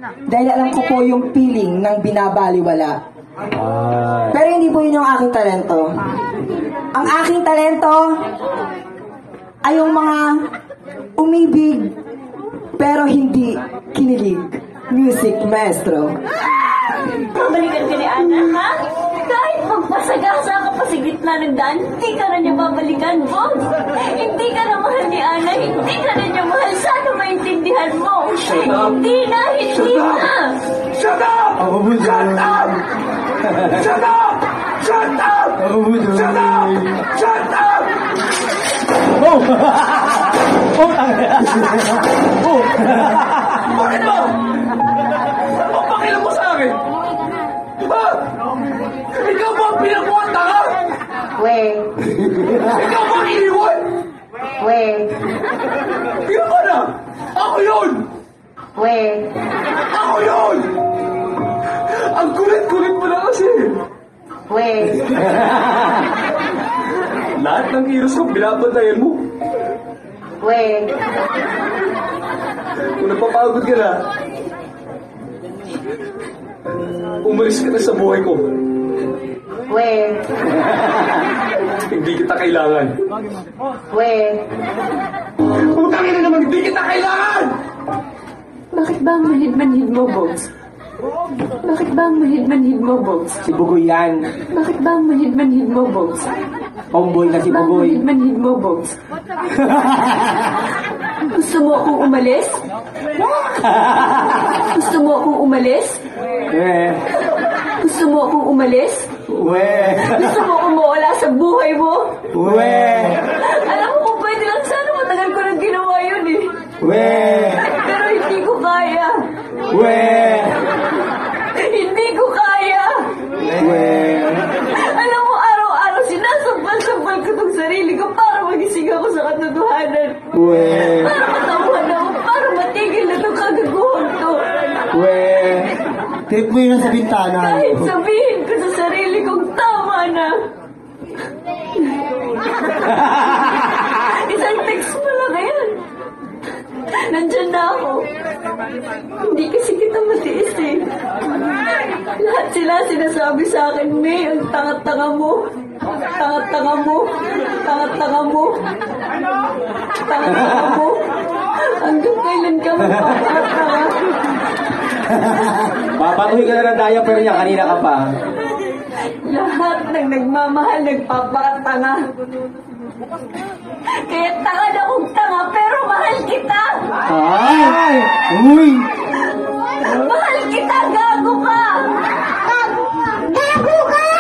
Dahil alam ko po yung feeling ng binabaliwala. Pero hindi po yun yung aking talento. Ang aking talento ay yung mga umibig pero hindi kinilig. Music maestro. Babalikan ka ni Ana, ha? Kahit magpasagasa ka pa sa gitna ng daan, hindi ka na niya babalikan, boss. Hindi ka na mahal ni Ana, hindi ka na niya mahal. Sana maintindihan mo. Hindi na, hindi na. Shut up! Shut up! Shut up! Shut up! Shut up! Shut up! Oh! Oh! Oh! Bakit ba? Ang pakialam mo sa akin? Ha? Ikaw ba ang pinakuha tanga? Ikaw ba ang iniwan? Ikaw ka na? Ako yun! Ako yun! Ang kulit-kulit mo na kasi. Lahat ng kilos ko, binabantayan mo. Kung napapagod ka na, umalis ka na sa buhay ko. Hindi kita kailangan. Utangin na naman, hindi kita kailangan! Bakit ba ang manhid-manhid mo, boss? Bakit ba ang manhid-manhid mo, boss? Si Bugoy yan. Bakit ba ang manhid-manhid mo, boss? Homeboy na si Bakit ba ang Bugoy. manhid-manhid mo, boss? Gusto mo akong umalis? Gusto mo akong umalis? Gusto mo akong umalis? Gusto mo akong mawala sa buhay mo? Alam mo kung pwede lang sana matagal ko nang ginawa yun eh. Pero hindi ko kaya. Hindi ko kaya. Alam mo, araw-araw sinasampal-sampal ko tong sarili ko para magising ako sa katotohanan. Para matauhan ako, para matigil na itong kagaguhan to. Trip mo yun sa bintana. Kahit sabihin ko sa sarili kong tama na. Isang text mo lang yan. Nandyan na ako. Hindi kasi kita matiis eh. Lahat sila sinasabi sa akin, May, ang tanga-tanga mo. Tanga-tanga mo. Tanga-tanga mo. Tanga-tanga mo. Hanggang kailan ka magpapatanga? Papatuloy ka na ng diaper niya, kanina ka pa. Lahat ng nagmamahal nagpapakatanga. Kaya tanga na kong tanga, pero mahal kita! Ay! Uy! Mahal kita, gago ka! Gago ka! Gago ka!